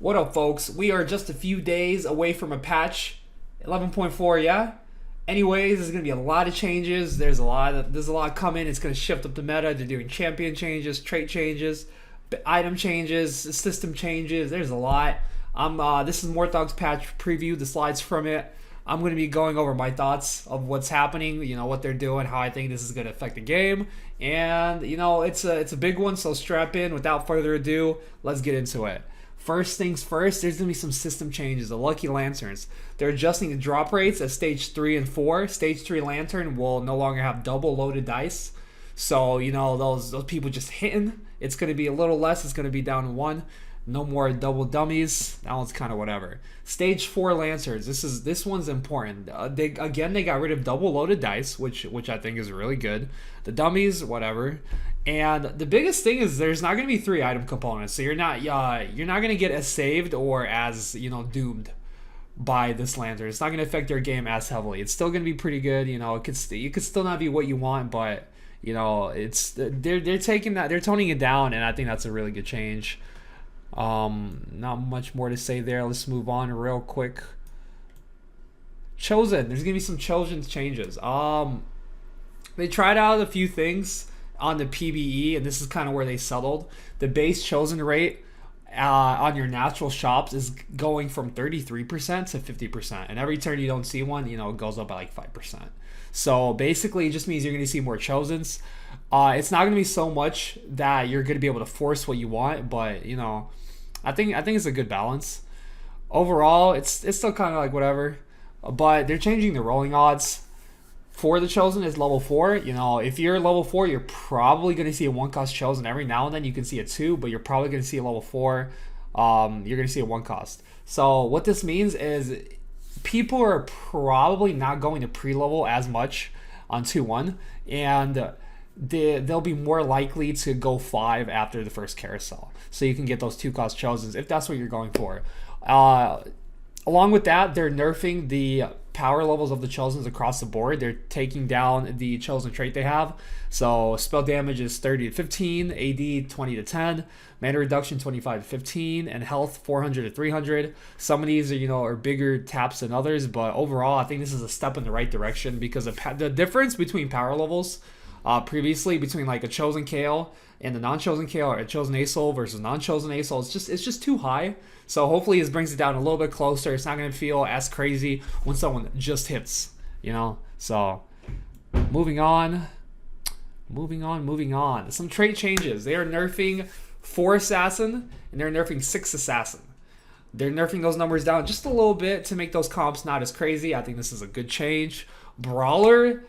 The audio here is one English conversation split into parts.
What up, folks? We are just a few days away from a patch 11.4, yeah? Anyways, there's going to be a lot of changes. There's a lot coming. It's going to shift up the meta. They're doing champion changes, trait changes, item changes, system changes. There's a lot. This is Morthog's patch preview, the slides from it. I'm going to be going over my thoughts of what's happening, what they're doing, how I think this is going to affect the game. And, it's a big one, so strap in. Without further ado, let's get into it. First things first, there's going to be some system changes. The Lucky Lanterns. They're adjusting the drop rates at Stage 3 and 4. Stage 3 Lantern will no longer have double loaded dice. So, those people just hitting. It's going to be a little less. It's going to be down to 1. No more double dummies. That one's kind of whatever. Stage 4 Lancers. This one's important. They got rid of double loaded dice, which I think is really good. The dummies, whatever. And the biggest thing is there's not going to be 3 item components, so you're not going to get as saved or as doomed by this lantern. It's not going to affect your game as heavily. It's still going to be pretty good. It could still not be what you want, but they're toning it down, and I think that's a really good change. Not much more to say there. Let's move on real quick. Chosen. There's gonna be some Chosen changes. They tried out a few things on the PBE, and this is kind of where they settled. The base Chosen rate on your natural shops is going from 33% to 50%, and every turn you don't see one, it goes up by like 5%. So basically, it just means you're gonna see more Chosens. It's not gonna be so much that you're gonna be able to force what you want, but I think it's a good balance. Overall, it's still kind of like whatever, but they're changing the rolling odds for the Chosen is level 4. If you're level 4, you're probably going to see a 1-cost Chosen. Every now and then you can see a 2, but you're probably going to see a level 4. You're going to see a 1-cost. So what this means is people are probably not going to pre-level as much on 2-1, and they'll be more likely to go 5 after the first carousel. So you can get those 2-cost Chosens if that's what you're going for. Along with that, they're nerfing the power levels of the Chosens across the board. They're taking down the Chosen trait they have. So spell damage is 30 to 15, AD 20 to 10, mana reduction 25 to 15, and health 400 to 300. Some of these are bigger taps than others, but overall I think this is a step in the right direction because the difference between power levels previously between like a Chosen KO and the non-Chosen KO, or a Chosen ASOL versus non-Chosen ASOL, it's just too high. So hopefully this brings it down a little bit closer. It's not going to feel as crazy when someone just hits, So moving on. Some trait changes. They are nerfing 4 Assassin and they're nerfing 6 Assassin. They're nerfing those numbers down just a little bit to make those comps not as crazy. I think this is a good change. Brawler,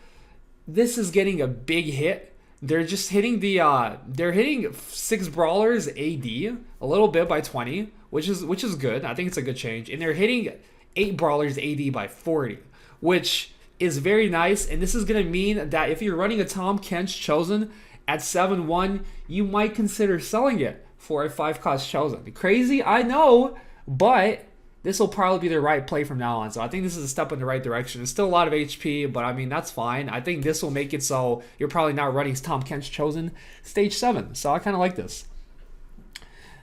this is getting a big hit. They're just hitting they're hitting 6 brawlers AD a little bit by 20, which is good. I think it's a good change. And they're hitting 8 brawlers AD by 40, which is very nice. And this is going to mean that if you're running a Tom Kench Chosen at 7-1, you might consider selling it for a 5-cost Chosen. Crazy, I know, but this will probably be the right play from now on. So I think this is a step in the right direction. It's still a lot of HP, but I mean, that's fine. I think this will make it so you're probably not running Tom Kench Chosen stage 7. So I kind of like this.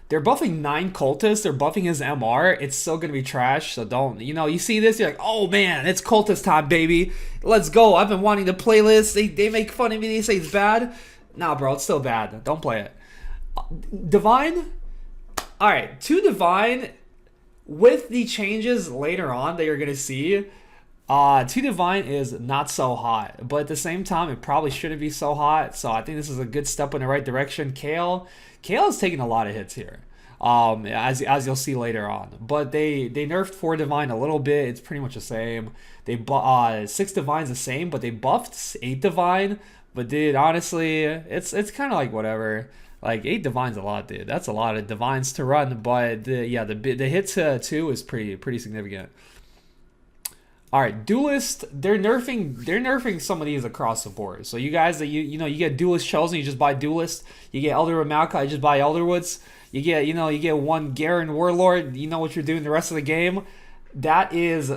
They're buffing 9 cultists. They're buffing his MR. It's still going to be trash. So don't, you see this, you're like, oh man, it's cultist time, baby. Let's go. I've been wanting to play this. They make fun of me. They say it's bad. Nah, bro, it's still bad. Don't play it. Divine. All right, 2 Divine. With the changes later on that you're going to see, 2 Divine is not so hot. But at the same time, it probably shouldn't be so hot. So I think this is a good step in the right direction. Kale is taking a lot of hits here, as you'll see later on. But they nerfed 4 Divine a little bit. It's pretty much the same. 6 Divine's the same, but they buffed 8 Divine. But dude, honestly, it's kind of like whatever. Like 8 Divines a lot, dude. That's a lot of Divines to run, but the hit to 2 is pretty significant. All right, Duelist. They're nerfing some of these across the board. So you guys that you get Duelist Chosen, you just buy Duelist. You get Elderwood Maokai, you just buy Elderwoods. You get one Garen Warlord. You know what you're doing the rest of the game. That is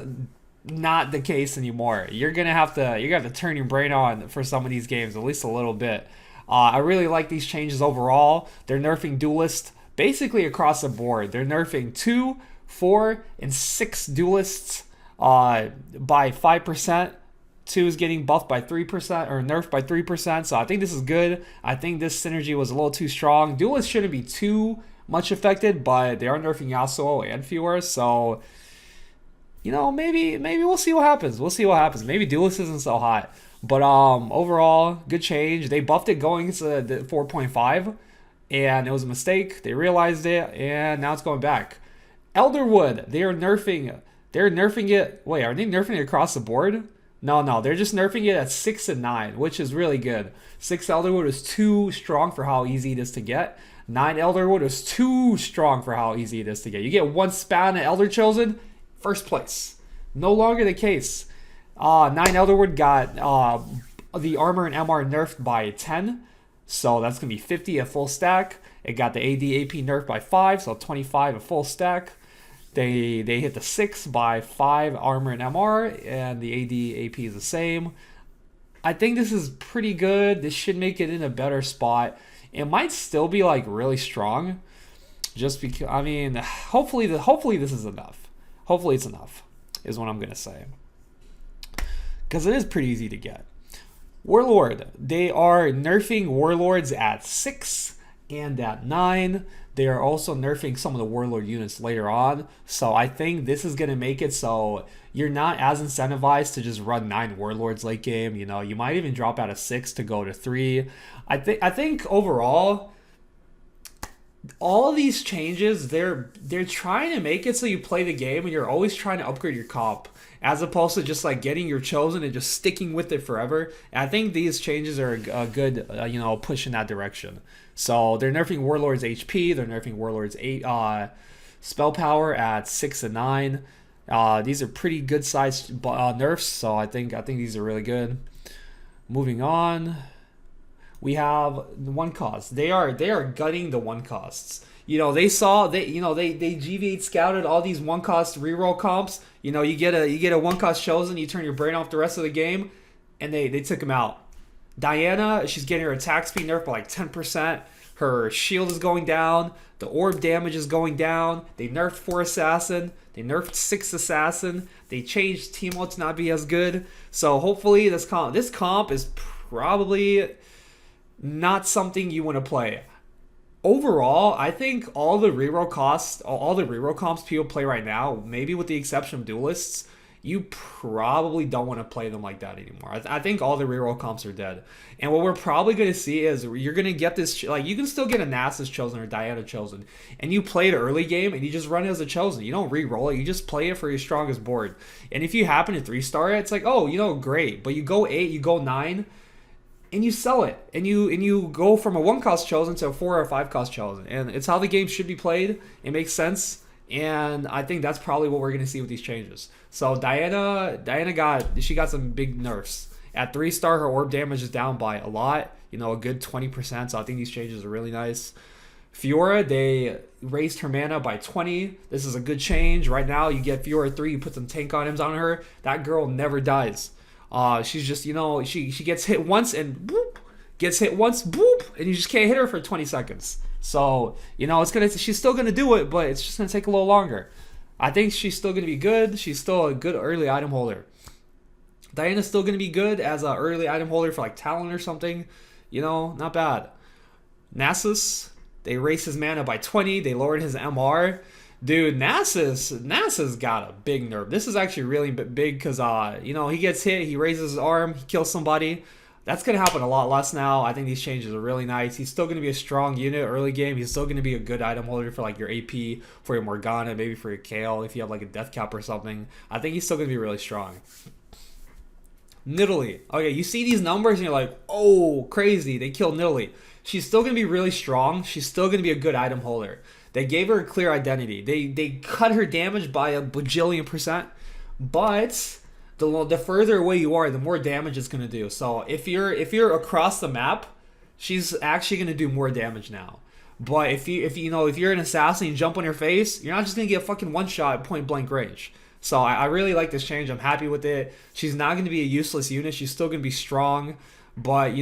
not the case anymore. You're gonna have to turn your brain on for some of these games, at least a little bit. I really like these changes overall. They're nerfing Duelist basically across the board. They're nerfing 2, 4, and 6 duelists by 5%. 2 is getting buffed by 3% or nerfed by 3%. So I think this is good. I think this synergy was a little too strong. Duelists shouldn't be too much affected, but they are nerfing Yasuo and Fiora. So, maybe we'll see what happens. Maybe Duelist isn't so hot. But overall, good change. They buffed it going to the 4.5, and it was a mistake. They realized it, and now it's going back. Elderwood, they're nerfing it. Wait, are they nerfing it across the board? No, they're just nerfing it at 6 and 9, which is really good. 6 Elderwood is too strong for how easy it is to get. 9 Elderwood is too strong for how easy it is to get. You get 1 span at Elder Chosen, first place. No longer the case. 9 Elderwood got the armor and MR nerfed by 10, so that's going to be 50 at full stack. It got the AD AP nerfed by 5, so 25 at full stack. They hit the 6 by 5 armor and MR, and the AD AP is the same. I think this is pretty good. This should make it in a better spot. It might still be like really strong, just because. I mean, hopefully this is enough. Hopefully it's enough, is what I'm gonna say, because it is pretty easy to get. Warlord, they are nerfing Warlords at 6 and at 9. They are also nerfing some of the Warlord units later on. So I think this is going to make it so you're not as incentivized to just run 9 Warlords late game. You might even drop out of 6 to go to 3. I think overall, all of these changes, they're trying to make it so you play the game and you're always trying to upgrade your comp, as opposed to just like getting your chosen and just sticking with it forever. And I think these changes are a good push in that direction. So they're nerfing Warlord's HP, they're nerfing Warlord's 8 spell power at 6 and 9. These are pretty good sized nerfs, so I think these are really good. Moving on, we have the 1 cost. They are gutting the 1 costs. They GV8 scouted all these 1 cost reroll comps. You get a 1 cost chosen, you turn your brain off the rest of the game, and they took him out. Diana, she's getting her attack speed nerfed by like 10%. Her shield is going down. The orb damage is going down. They nerfed 4 assassin. They nerfed 6 assassin. They changed Teemo to not be as good. So hopefully this comp is probably not something you want to play. Overall, I think all the reroll comps people play right now, maybe with the exception of duelists, you probably don't want to play them like that anymore. I think all the reroll comps are dead. And what we're probably going to see is you're going to get this, like, you can still get a Nasus chosen or Diana chosen, and you play it early game and you just run it as a chosen. You don't reroll it, you just play it for your strongest board. And if you happen to 3-star it, it's like, oh, great. But you go 8, you go 9, and you sell it. And you go from a 1 cost chosen to a 4 or 5 cost chosen. And it's how the game should be played. It makes sense. And I think that's probably what we're going to see with these changes. So Diana got some big nerfs. At 3-star, her orb damage is down by a lot, a good 20%. So I think these changes are really nice. Fiora, they raised her mana by 20. This is a good change. Right now, you get Fiora 3, you put some tank items on her. That girl never dies. She's just, she gets hit once and boop, gets hit once, boop, and you just can't hit her for 20 seconds. So, she's still gonna do it, but it's just gonna take a little longer. I think she's still gonna be good. She's still a good early item holder. Diana's still gonna be good as an early item holder for like Talon or something. Not bad. Nasus, they raised his mana by 20. They lowered his MR. Dude, Nasus got a big nerf. This is actually really big because, he gets hit, he raises his arm, he kills somebody. That's going to happen a lot less now. I think these changes are really nice. He's still going to be a strong unit early game. He's still going to be a good item holder for like your AP, for your Morgana, maybe for your Kale if you have like a death cap or something. I think he's still going to be really strong. Nidalee. Okay, you see these numbers and you're like, oh, crazy. They killed Nidalee. She's still going to be really strong. She's still going to be a good item holder. They gave her a clear identity. They cut her damage by a bajillion%, but the further away you are, the more damage it's going to do. So if you're across the map, she's actually going to do more damage now. But if you're an assassin and jump on her face, you're not just going to get a fucking one shot at point blank range. So I really like this change. I'm happy with it. She's not going to be a useless unit. She's still going to be strong, but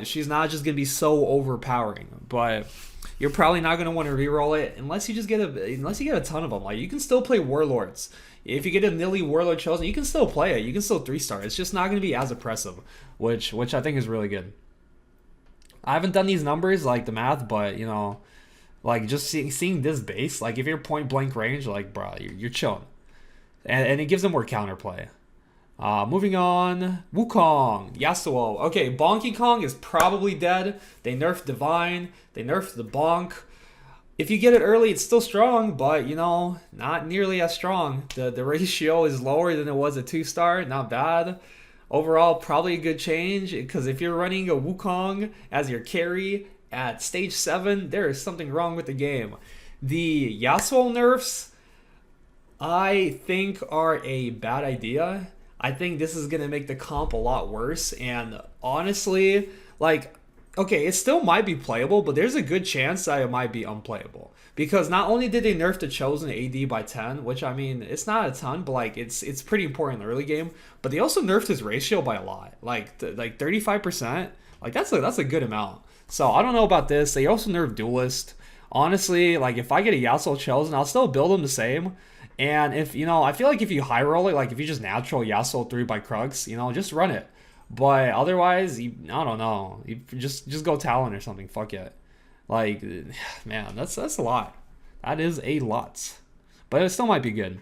she's not just going to be so overpowering. But you're probably not going to want to reroll it unless you just get a ton of them. Like, you can still play Warlords. If you get a Nilly Warlord chosen, you can still play it. You can still 3-star. It's just not going to be as oppressive, which I think is really good. I haven't done these numbers, like the math, but you know, like just seeing this base, like if you're point blank range, like bro, you're chilling, and it gives them more counterplay. Moving on, Wukong, Yasuo. Okay, Bonky Kong is probably dead. They nerfed Divine. They nerfed the Bonk. If you get it early, it's still strong, but you know, not nearly as strong. The ratio is lower than it was at 2-star. Not bad. Overall, probably a good change, because if you're running a Wukong as your carry at stage 7, there is something wrong with the game. The Yasuo nerfs, I think, are a bad idea. I think this is going to make the comp a lot worse, and honestly, like, okay, it still might be playable, but there's a good chance that it might be unplayable. Because not only did they nerf the Chosen AD by 10, which, I mean, it's not a ton, but like it's pretty important in the early game, but they also nerfed his ratio by a lot. Like 35%. Like that's a good amount. So I don't know about this. They also nerfed Duelist. Honestly, like if I get a Yasuo Chosen, I'll still build them the same. And if, you know, I feel like if you high roll it, like if you just natural Yasuo 3 by Krugs, you know, just run it. But otherwise, I don't know. You just go Talon or something. Fuck it. Like, man, that's a lot. That is a lot. But it still might be good.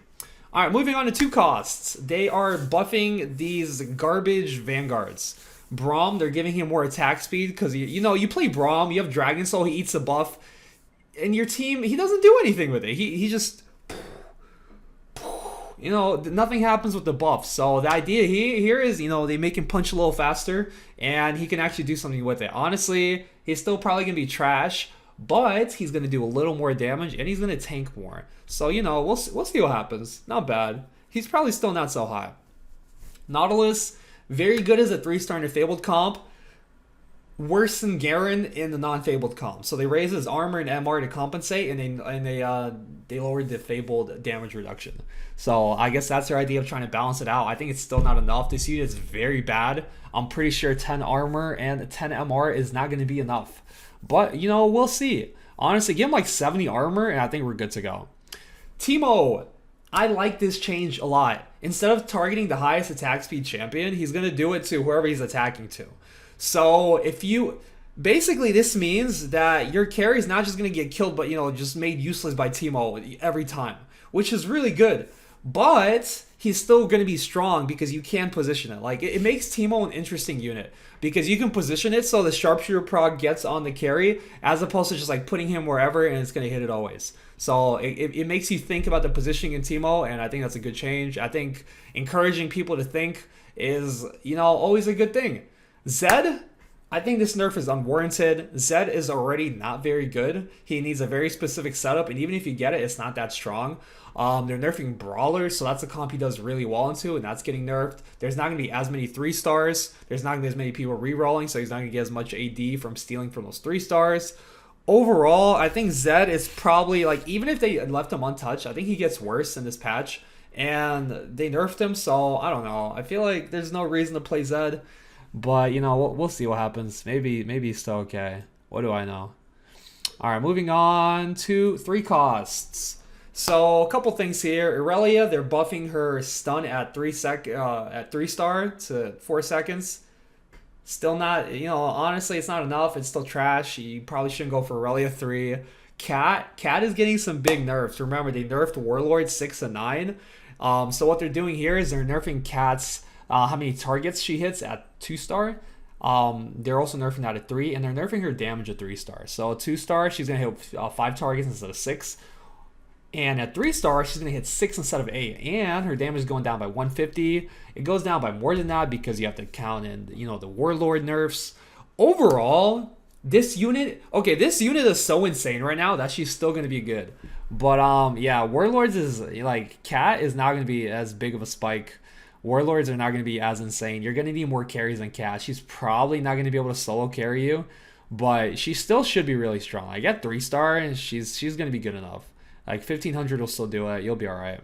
All right, moving on to 2 costs. They are buffing these garbage Vanguards. Braum, they're giving him more attack speed because, you know, you play Braum, you have Dragon Soul, he eats a buff. And your team, he doesn't do anything with it. He just... You know, nothing happens with the buff. So the idea here is, you know, they make him punch a little faster, and he can actually do something with it. Honestly, he's still probably going to be trash, but he's going to do a little more damage, and he's going to tank more. So, you know, we'll see what happens. Not bad. He's probably still not so high. Nautilus, very good as a 3-star in a Fabled comp. Worse than Garen in the non-Fabled comp. So they raised his armor and MR to compensate, and they lowered the Fabled damage reduction. So I guess that's their idea of trying to balance it out. I think it's still not enough. This unit is very bad. I'm pretty sure 10 armor and 10 MR is not going to be enough. But, you know, we'll see. Honestly, give him like 70 armor, and I think we're good to go. Teemo, I like this change a lot. Instead of targeting the highest attack speed champion, he's going to do it to whoever he's attacking to. So if you... Basically, this means that your carry is not just going to get killed, but, you know, just made useless by Teemo every time, which is really good. But he's still going to be strong because you can position it. Like, it makes Teemo an interesting unit because you can position it so the sharpshooter prog gets on the carry as opposed to just like putting him wherever and it's going to hit it always. So it makes you think about the positioning in Teemo, and I think that's a good change. I think encouraging people to think is, you know, always a good thing. Zed, I think this nerf is unwarranted. Zed is already not very good. He needs a very specific setup, and even if you get it, it's not that strong. They're nerfing Brawlers, so that's a comp he does really well into, and that's getting nerfed. There's not going to be as many 3-stars. There's not going to be as many people re-rolling, so he's not going to get as much AD from stealing from those 3-stars. Overall, I think Zed is probably, like, even if they left him untouched, I think he gets worse in this patch, and they nerfed him, so I don't know. I feel like there's no reason to play Zed. But, you know, we'll see what happens. Maybe he's still okay. What do I know? All right, moving on to 3 costs. So, a couple things here. Irelia, they're buffing her stun at 3-star to 4 seconds. Still not, you know, honestly, it's not enough. It's still trash. You probably shouldn't go for Irelia 3. Cat is getting some big nerfs. Remember, they nerfed Warlord 6 and 9. So, what they're doing here is they're nerfing Cat's how many targets she hits at 2-star. They're also nerfing that at 3, and they're nerfing her damage at 3-star. So 2-star, she's gonna hit 5 targets instead of 6, and at 3-star, she's gonna hit 6 instead of 8, and her damage is going down by 150. It goes down by more than that because you have to count in, you know, the Warlord nerfs. Overall, this unit is so insane right now that she's still gonna be good. But yeah, Warlords is like Cat is not gonna be as big of a spike. Warlords are not going to be as insane. You're going to need more carries than Cat. She's probably not going to be able to solo carry you, but she still should be really strong. Like at 3-star, and she's going to be good enough. Like 1500 will still do it. You'll be all right.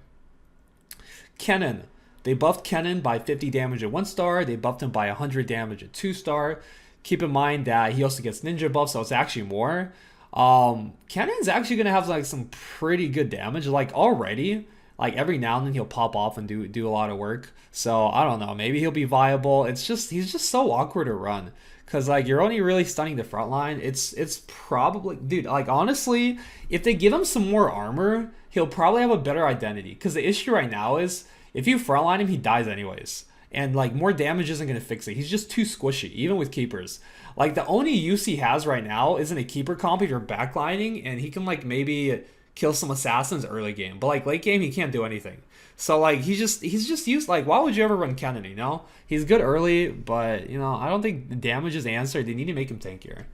Kennen. They buffed Kennen by 50 damage at 1-star. They buffed him by 100 damage at 2-star. Keep in mind that he also gets ninja buff, so it's actually more. Cannon's actually gonna have like some pretty good damage. Like already, like every now and then he'll pop off and do a lot of work. So I don't know. Maybe he'll be viable. It's just he's just so awkward to run. Cause like you're only really stunning the front line. It's probably dude, like honestly, if they give him some more armor, he'll probably have a better identity. Cause the issue right now is if you frontline him, he dies anyways. And like more damage isn't gonna fix it. He's just too squishy, even with keepers. Like the only use he has right now isn't a keeper comp if you're backlining, and he can like maybe kill some assassins early game. But like late game, he can't do anything. So like he's just used. Like why would you ever run Cannon? You know he's good early, but you know I don't think the damage is answered. They need to make him tankier.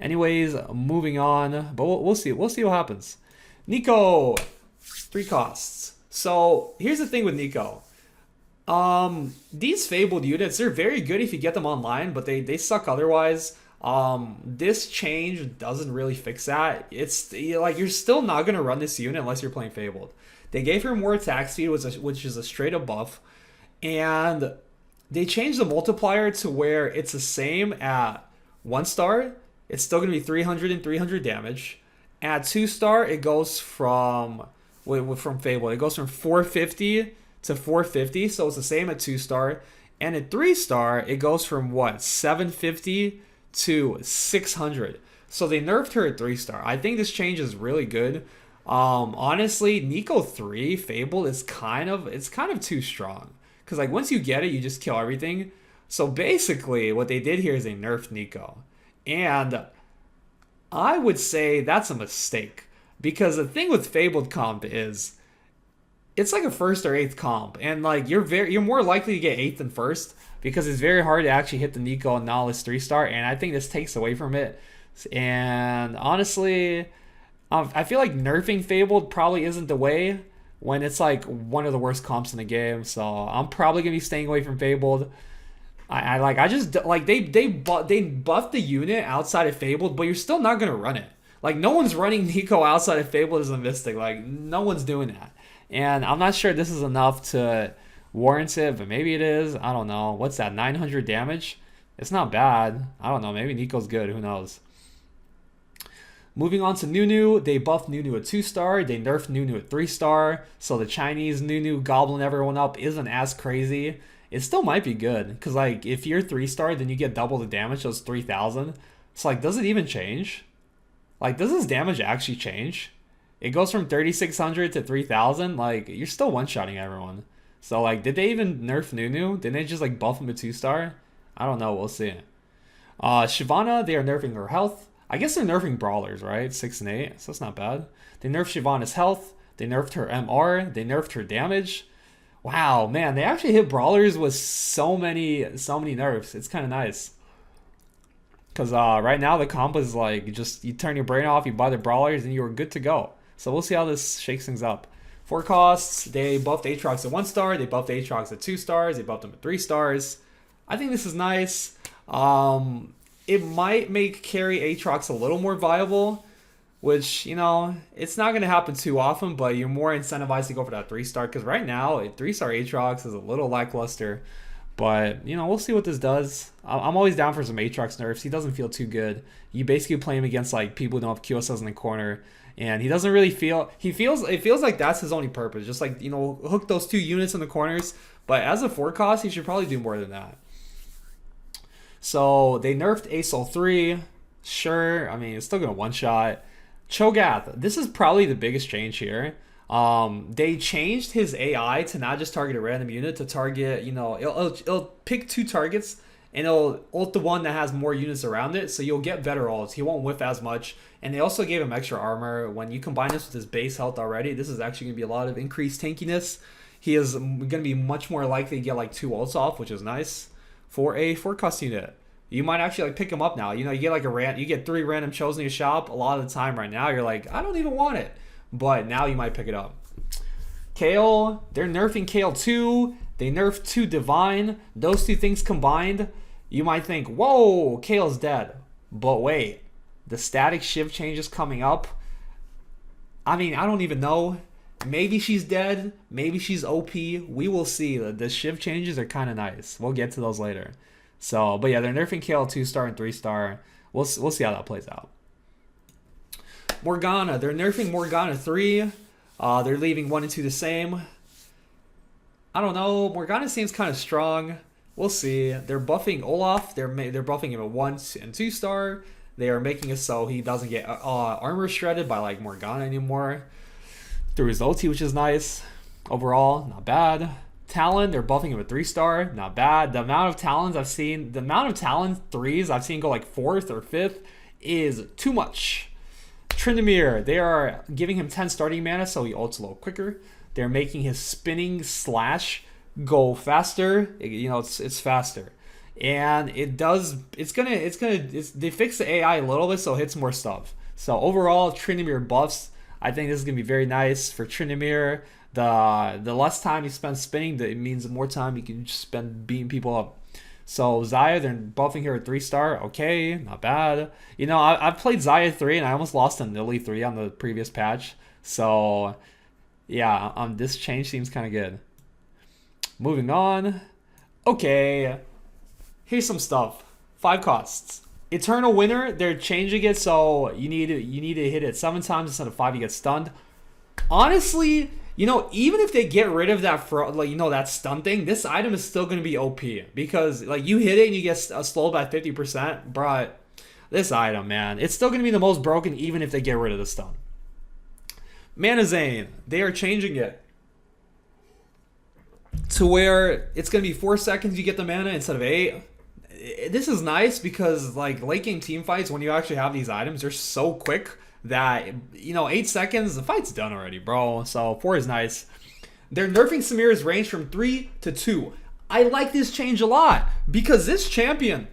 Anyways, moving on. But we'll see. We'll see what happens. Nico, 3 costs. So here's the thing with Nico. These fabled units, they're very good if you get them online, but they suck otherwise. This change doesn't really fix that. It's like you're still not gonna run this unit unless you're playing fabled. They gave her more attack speed, which is a straight up buff, and they changed the multiplier to where it's the same at 1 star. It's still gonna be 300 and 300 damage. At 2 star, it goes from Fable. It goes from 450 to 450, so it's the same at 2 star. And at 3 star, it goes from what, 750 to 600. So they nerfed her at 3 star. I think this change is really good. Honestly, Nico 3 Fable is kind of too strong. Because like once you get it, you just kill everything. So basically, what they did here is they nerfed Nico. And I would say that's a mistake. Because the thing with Fabled comp is it's like a 1st or 8th comp, and like you're more likely to get 8th than 1st because it's very hard to actually hit the Nico and Nihilus 3 star, and I think this takes away from it. And honestly, I feel like nerfing Fabled probably isn't the way when it's like one of the worst comps in the game. So I'm probably gonna be staying away from Fabled. I just like they buffed the unit outside of Fabled, but you're still not gonna run it. Like no one's running Nico outside of Fabled as a Mystic. Like no one's doing that. And I'm not sure this is enough to warrant it, but maybe it is. I don't know. What's that, 900 damage? It's not bad. I don't know. Maybe Nico's good. Who knows? Moving on to Nunu. They buffed Nunu at 2 star. They nerfed Nunu at 3 star. So the Chinese Nunu gobbling everyone up isn't as crazy. It still might be good. Because like if you're 3 star, then you get double the damage. So it's 3,000. So like does it even change? Like does this damage actually change? It goes from 3,600 to 3,000. Like, you're still one-shotting everyone. So, like, did they even nerf Nunu? Didn't they just, like, buff him to 2 star? I don't know. We'll see. Shyvana, they are nerfing her health. I guess they're nerfing brawlers, right? 6 and 8. So, that's not bad. They nerfed Shyvana's health. They nerfed her MR. They nerfed her damage. Wow, man. They actually hit brawlers with so many nerfs. It's kind of nice. Because right now, the comp is, like, just you turn your brain off, you buy the brawlers, and you're good to go. So we'll see how this shakes things up. 4 costs, they buffed Aatrox at 1 star, they buffed Aatrox at 2 stars, they buffed him at 3 stars. I think this is nice. It might make carry Aatrox a little more viable, which, you know, it's not going to happen too often, but you're more incentivized to go for that 3 star, because right now, a 3 star Aatrox is a little lackluster. But, you know, we'll see what this does. I'm always down for some Aatrox nerfs. He doesn't feel too good. You basically play him against, like, people who don't have QSLs in the corner. And he doesn't really feel... It feels like that's his only purpose. Just, like, you know, hook those 2 units in the corners. But as a 4 cost, he should probably do more than that. So, they nerfed Asol 3. Sure. I mean, it's still going to one-shot. Cho'Gath. This is probably the biggest change here. They changed his AI to not just target a random unit, to target, you know, it'll pick 2 targets and it'll ult the one that has more units around it, so you'll get better ults. He won't whiff as much, and they also gave him extra armor. When you combine this with his base health already, this is actually going to be a lot of increased tankiness. He is going to be much more likely to get like 2 ults off, which is nice for a 4 cost unit. You might actually like pick him up now. You know, you get like you get 3 random chos in your shop. A lot of the time right now, you're like, I don't even want it. But now you might pick it up. Kale, they're nerfing Kale 2. They nerfed 2 Divine. Those 2 things combined, you might think, whoa, Kale's dead. But wait, the static shift change is coming up. I mean, I don't even know. Maybe she's dead. Maybe she's OP. We will see. The shift changes are kind of nice. We'll get to those later. So, but yeah, they're nerfing Kale 2 star and 3 star. We'll see how that plays out. Morgana. They're nerfing Morgana 3. They're leaving 1 and 2 the same. I don't know. Morgana seems kind of strong. We'll see. They're buffing Olaf. They're buffing him a 1 and 2 star. They are making it so he doesn't get armor shredded by like Morgana anymore through his ulti, which is nice. Overall, not bad. Talon, they're buffing him a 3 star. Not bad. The amount of Talons I've seen, the amount of Talon 3s I've seen go like 4th or 5th is too much. Tryndamere, they are giving him 10 starting mana, so he ults a little quicker. They're making his spinning slash go faster. It's faster. And they fix the AI a little bit so it hits more stuff. So overall, Tryndamere buffs, I think this is gonna be very nice for Tryndamere. The less time you spend spinning, it means the more time you can just spend beating people up. So Xayah, they're buffing her a 3 star. Okay, not bad. I've played Xayah 3 and I almost lost in Lily 3 on the previous patch. So yeah, this change seems kind of good. Moving on. Okay, here's some stuff. 5 costs. Eternal Winner, they're changing it so you need to hit it 7 times instead of 5. You get stunned. Honestly, even if they get rid of that that stun thing, this item is still going to be OP because you hit it and you get slowed by 50%. But this item, man, it's still going to be the most broken even if they get rid of the stun. Mana Zane, they are changing it to where it's going to be 4 seconds you get the mana instead of 8. This is nice because late game team fights, when you actually have these items, they're so quick that 8 seconds the fight's done already, bro. So 4 is nice. They're nerfing Samira's range from 3 to 2. I like this change a lot because this champion,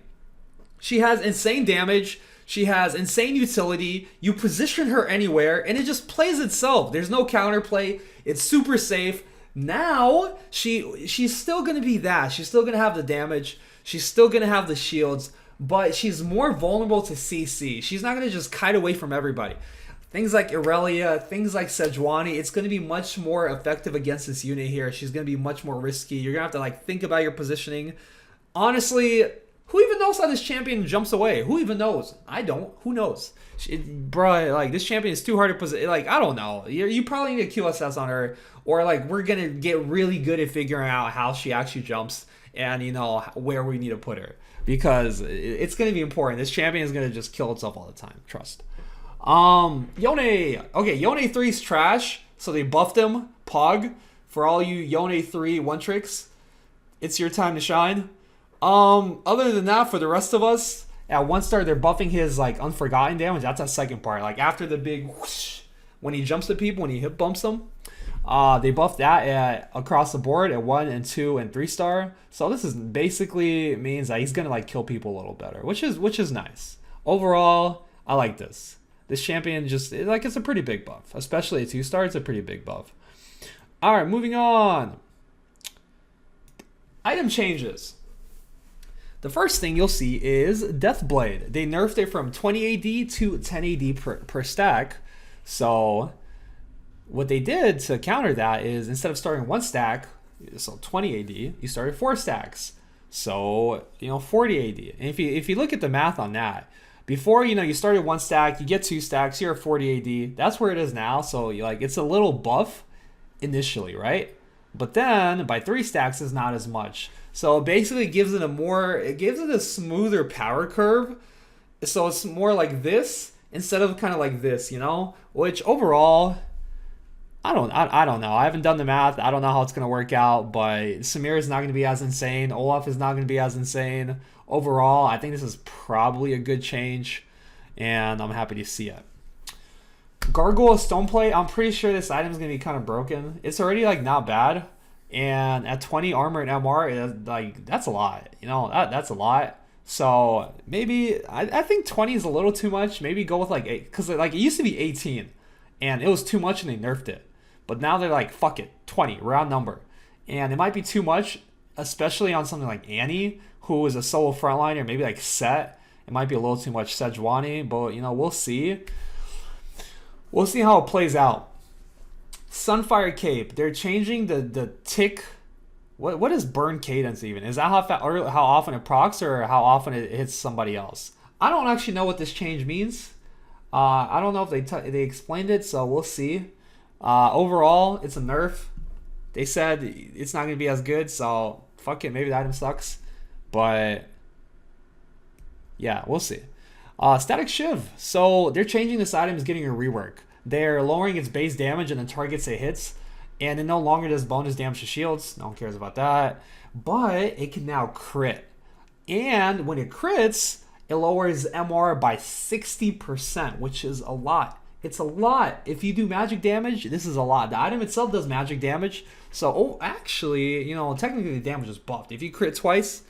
she has insane damage, she has insane utility, you position her anywhere and it just plays itself. There's no counterplay, it's super safe. Now she's still gonna be that, she's still gonna have the damage, she's still gonna have the shields, but she's more vulnerable to CC. She's not going to just kite away from everybody. Things like Irelia, things like Sejuani, it's going to be much more effective against this unit here. She's going to be much more risky. You're going to have to think about your positioning. Honestly, who even knows how this champion jumps away? Who even knows? I don't. Who knows? Bruh, this champion is too hard to position. I don't know. You probably need a QSS on her, or we're going to get really good at figuring out how she actually jumps and where we need to put her. Because it's going to be important. This champion is going to just kill itself all the time. Trust. Yone. Okay, Yone 3's trash. So they buffed him. Pog. For all you Yone 3 one-tricks, it's your time to shine. Other than that, for the rest of us, at 1 star, they're buffing his Unforgotten damage. That's that second part. After the big whoosh, when he jumps at people, when he hit bumps them. They buffed that across the board at 1 and 2 and 3 star. So this is basically means that he's gonna kill people a little better, which is nice. Overall, I like this. This champion just it's a pretty big buff, especially at 2 star. It's a pretty big buff. All right, moving on. Item changes. The first thing you'll see is Deathblade. They nerfed it from 20 AD to 10 AD per stack. So what they did to counter that is instead of starting 1 stack, so 20 AD, you started 4 stacks. So, 40 AD. And if you look at the math on that, before, you started 1 stack, you get 2 stacks, you're at 40 AD. That's where it is now. So, it's a little buff initially, right? But then by 3 stacks is not as much. So, it basically gives it a smoother power curve. So, it's more like this instead of kind of like this, which overall, I don't know. I haven't done the math. I don't know how it's going to work out, but Samira is not going to be as insane. Olaf is not going to be as insane. Overall, I think this is probably a good change, and I'm happy to see it. Gargoyle Stoneplate, I'm pretty sure this item is going to be kind of broken. It's already not bad, and at 20 armor and MR, that's a lot. That's a lot. So maybe, I think 20 is a little too much. Maybe go with 8, because it used to be 18, and it was too much and they nerfed it. But now they're fuck it, 20, round number. And it might be too much, especially on something like Annie, who is a solo frontliner, maybe Set. It might be a little too much Sejuani, but, we'll see. We'll see how it plays out. Sunfire Cape, they're changing the tick. What is burn cadence even? Is that how often it procs or how often it hits somebody else? I don't actually know what this change means. I don't know if they explained it, so we'll see. Overall, it's a nerf. They said it's not going to be as good, so fuck it. Maybe the item sucks. But yeah, we'll see. Static Shiv. So they're changing this item, is getting a rework. They're lowering its base damage and the targets it hits. And it no longer does bonus damage to shields. No one cares about that. But it can now crit. And when it crits, it lowers MR by 60%, which is a lot. It's a lot. If you do magic damage, this is a lot. The item itself does magic damage. So, actually, technically the damage is buffed. If you crit twice,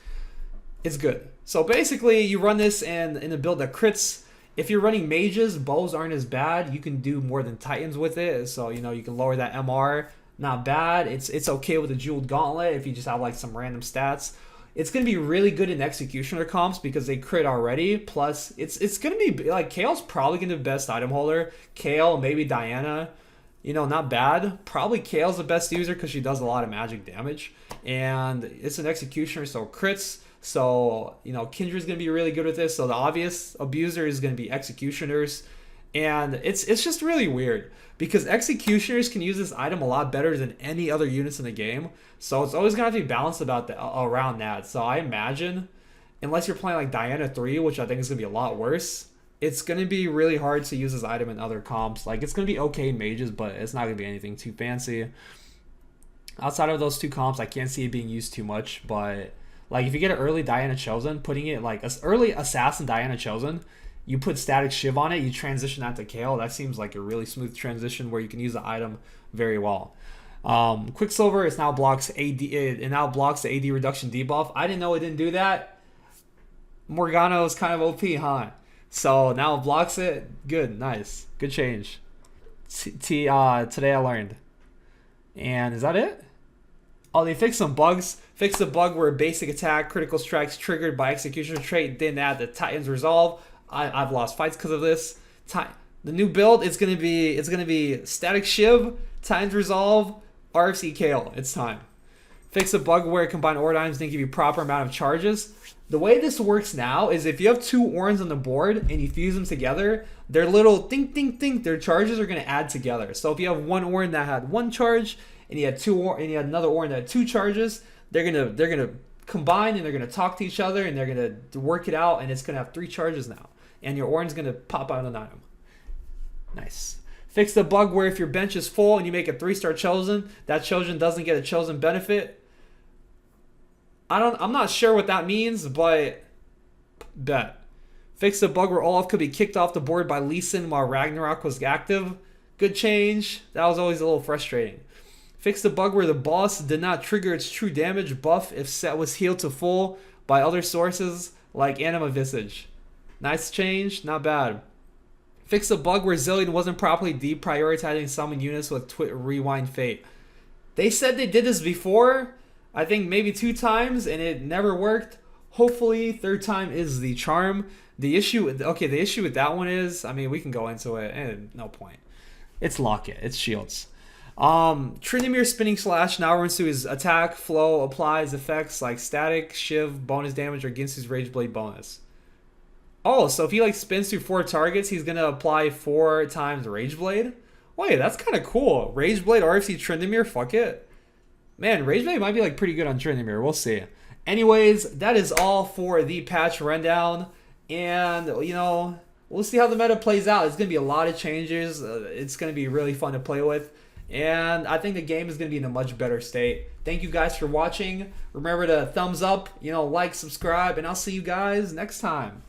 it's good. So basically, you run this in a build that crits. If you're running mages, bows aren't as bad. You can do more than titans with it. So, you can lower that MR. Not bad. It's okay with a jeweled gauntlet if you just have like some random stats. It's going to be really good in executioner comps because they crit already. Plus, it's going to be like Kale's probably going to be the best item holder. Kale, maybe Diana. Not bad. Probably Kale's the best user because she does a lot of magic damage. And it's an executioner, so crits. So, Kindra's going to be really good with this. So the obvious abuser is going to be executioners. And it's just really weird because executioners can use this item a lot better than any other units in the game. So it's always going to have to be balanced around that. So I imagine, unless you're playing like Diana 3, which I think is going to be a lot worse, it's going to be really hard to use this item in other comps. Like, it's going to be okay in mages, but it's not going to be anything too fancy. Outside of those two comps, I can't see it being used too much. But, like, if you get an early Diana Chosen, putting it, like, an early Assassin Diana Chosen, you put Static Shiv on it, you transition that to Kale. That seems like a really smooth transition where you can use the item very well. Quicksilver, it now blocks the AD reduction debuff. I didn't know it didn't do that. Morgana is kind of OP, huh? So now it blocks it. Good, nice, good change. Today I learned. And is that it? Oh, they fixed some bugs. Fixed the bug where basic attack, critical strikes triggered by executioner trait didn't add the Titan's resolve. I've lost fights because of this. The new build is gonna be Static Shiv, Titan's resolve, RFC Kale. It's time. Fix a bug where combined ore items didn't give you proper amount of charges. The way this works now is if you have two Orns on the board and you fuse them together, their little think, their charges are going to add together. So if you have one Orn that had one charge and you had another Orn that had two charges, they're gonna combine and they're gonna talk to each other and they're gonna work it out, and it's gonna have 3 charges now. And your Orn's gonna pop out an item. Nice. Fix the bug where if your bench is full and you make a 3-star chosen, that chosen doesn't get a chosen benefit. I'm not sure what that means, but bet. Fix the bug where Olaf could be kicked off the board by Lee Sin while Ragnarok was active. Good change. That was always a little frustrating. Fix the bug where the boss did not trigger its true damage buff if set was healed to full by other sources like Anima Visage. Nice change, not bad. Fix the bug where Zillion wasn't properly deprioritizing summon units with Rewind Fate. They said they did this before, I think maybe 2 times, and it never worked. Hopefully, 3rd time is the charm. The issue with that one is, I mean, we can go into it, and no point. It's Locket, it's shields. Trinimir Spinning Slash now runs to his attack, flow, applies effects like static, shiv, bonus damage, or against his Rage Blade bonus. Oh, so if he spins through 4 targets, he's gonna apply 4 times Rage Blade? Wait, that's kind of cool. Rage Blade, RFC Trinimir, fuck it. Man, Rage Blade might be pretty good on Trinimir. We'll see. Anyways, that is all for the patch rundown. And, we'll see how the meta plays out. It's going to be a lot of changes. It's going to be really fun to play with. And I think the game is going to be in a much better state. Thank you guys for watching. Remember to thumbs up, like, subscribe, and I'll see you guys next time.